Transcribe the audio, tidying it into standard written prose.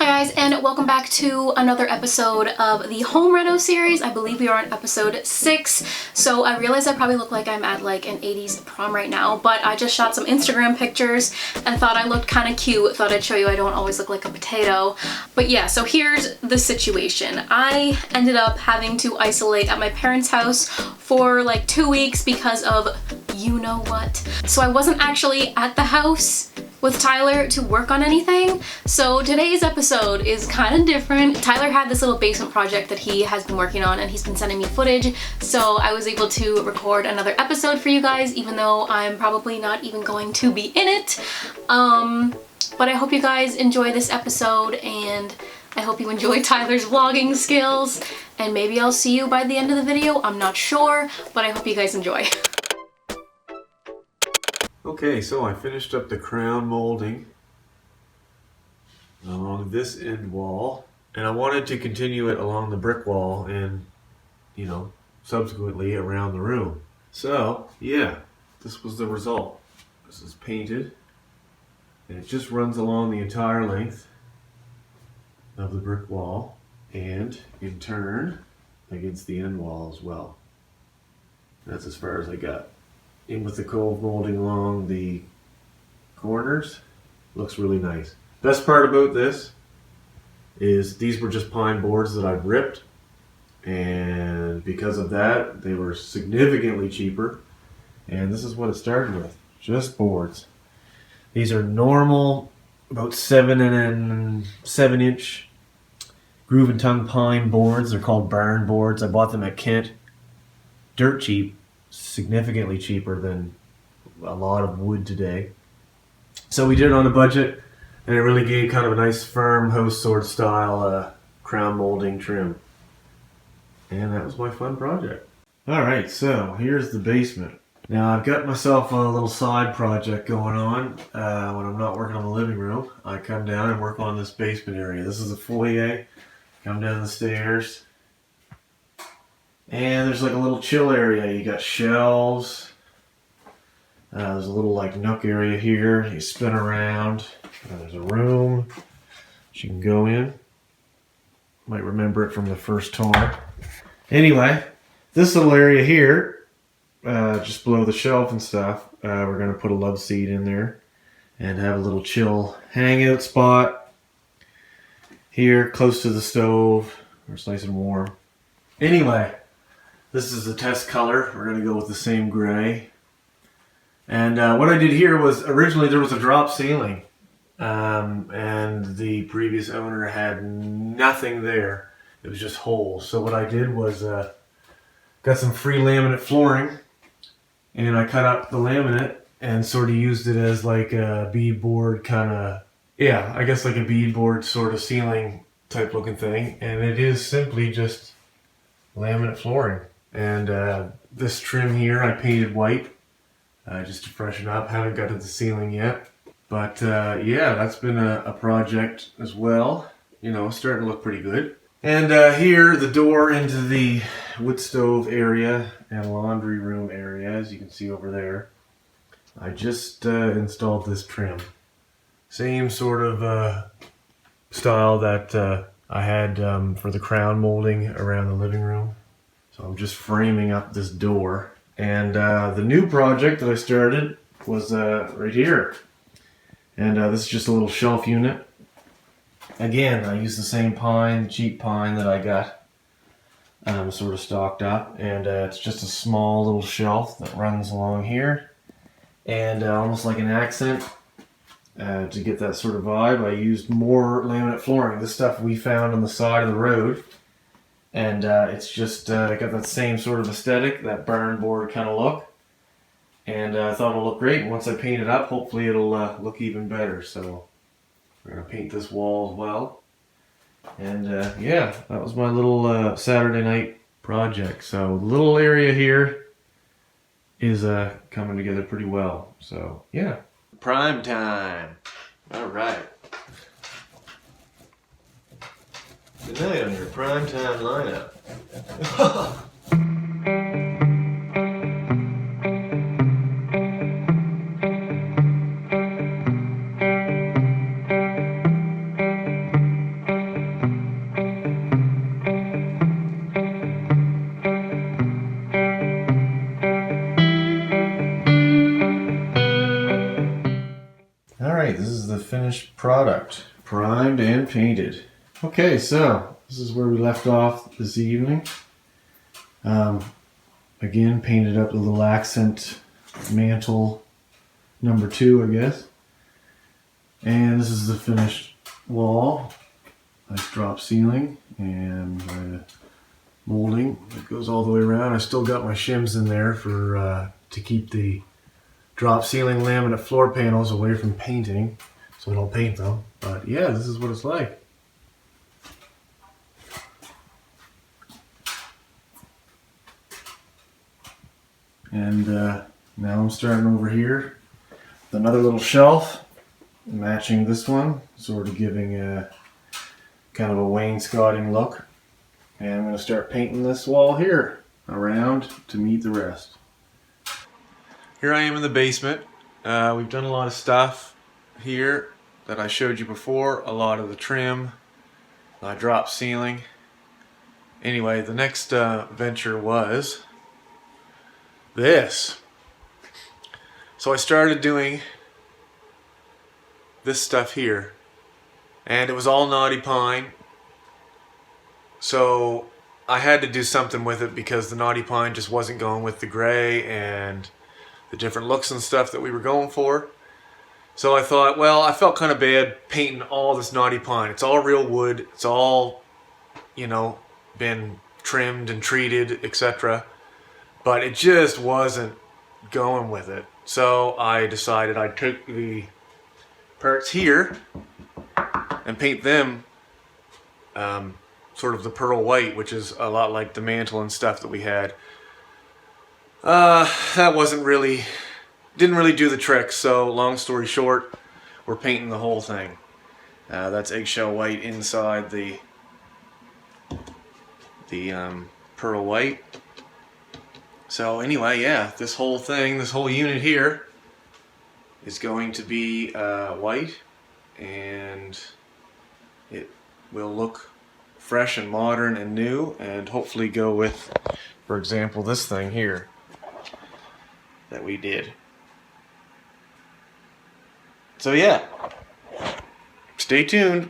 Hi guys, and welcome back to another episode of the home reno series. I believe we are on episode 6. So I realize I probably look like I'm at like an 80s prom right now, but I just shot some Instagram pictures and thought I looked kind of cute. Thought I'd show you I don't always look like a potato. But yeah, so here's the situation. I ended up having to isolate at my parents' house for like 2 weeks because of you know what. So I wasn't actually at the house with Tyler to work on anything. So today's episode is kind of different. Tyler had this little basement project that he has been working on and he's been sending me footage. So I was able to record another episode for you guys, even though I'm probably not even going to be in it. But I hope you guys enjoy this episode and I hope you enjoy Tyler's vlogging skills. And maybe I'll see you by the end of the video. I'm not sure, but I hope you guys enjoy. Okay, so I finished up the crown molding along this end wall, and I wanted to continue it along the brick wall and, you know, subsequently around the room. So, yeah, this was the result. This is painted, and it just runs along the entire length of the brick wall, and in turn against the end wall as well. That's as far as I got. In with the cove molding along the corners. Looks really nice. Best part about this is these were just pine boards that I've ripped, and because of that they were significantly cheaper, and this is what it started with, just boards. These are normal about 7-inch groove and tongue pine boards. They're called barn boards. I bought them at Kent, dirt cheap, significantly cheaper than a lot of wood today. So we did it on a budget, and it really gave kind of a nice firm house sword style crown molding trim. And that was my fun project. Alright, so here's the basement. Now I've got myself a little side project going on when I'm not working on the living room. I come down and work on this basement area. This is a foyer. Come down the stairs. And there's like a little chill area. You got shelves. There's a little like nook area here. You spin around. There's a room you can go in. Might remember it from the first tour. Anyway, this little area here, just below the shelf and stuff, we're going to put a love seat in there and have a little chill hangout spot here close to the stove where it's nice and warm. Anyway, this is the test color. We're going to go with the same gray. And what I did here was, originally there was a drop ceiling. And the previous owner had nothing there. It was just holes. So what I did was got some free laminate flooring. And I cut out the laminate and sort of used it as like a beadboard kind of, yeah, I guess like a beadboard sort of ceiling type looking thing. And it is simply just laminate flooring. And this trim here I painted white just to freshen up. Haven't got to the ceiling yet. But yeah, that's been a project as well. You know, starting to look pretty good. And here, the door into the wood stove area and laundry room area, as you can see over there. I just installed this trim. Same sort of style that I had for the crown molding around the living room. So I'm just framing up this door. And the new project that I started was right here. And this is just a little shelf unit. Again, I used the same pine, cheap pine that I got sort of stocked up. And it's just a small little shelf that runs along here. And almost like an accent to get that sort of vibe, I used more laminate flooring. This stuff we found on the side of the road. And it's just got that same sort of aesthetic, that barn board kind of look. And I thought it'll look great. And once I paint it up, hopefully it'll look even better. So we're going to paint this wall as well. And yeah, that was my little Saturday night project. So the little area here is coming together pretty well. So yeah. Prime time. All right. Good night on your primetime lineup. finished product, primed and painted. Okay, so this is where we left off this evening. Again, painted up the little accent mantle number 2, I guess. And this is the finished wall. Nice drop ceiling and molding that goes all the way around. I still got my shims in there for to keep the drop ceiling laminate floor panels away from painting, so I don't paint them. But yeah, this is what it's like. And now I'm starting over here with another little shelf matching this one, sort of giving a kind of a wainscoting look. And I'm going to start painting this wall here around to meet the rest. Here I am in the basement. We've done a lot of stuff here that I showed you before. A lot of the trim, my drop ceiling. Anyway, the next venture was this. So I started doing this stuff here, and it was all knotty pine. So I had to do something with it because the knotty pine just wasn't going with the gray and the different looks and stuff that we were going for. So I thought, well, I felt kind of bad painting all this knotty pine. It's all real wood. It's all, you know, been trimmed and treated, etc. But it just wasn't going with it. So I decided I'd take the parts here and paint them sort of the pearl white, which is a lot like the mantle and stuff that we had. That didn't really do the trick, so long story short, we're painting the whole thing. That's eggshell white inside the pearl white. So anyway, yeah, this whole thing, this whole unit here is going to be white, and it will look fresh and modern and new, and hopefully go with, for example, this thing here that we did. So yeah, stay tuned.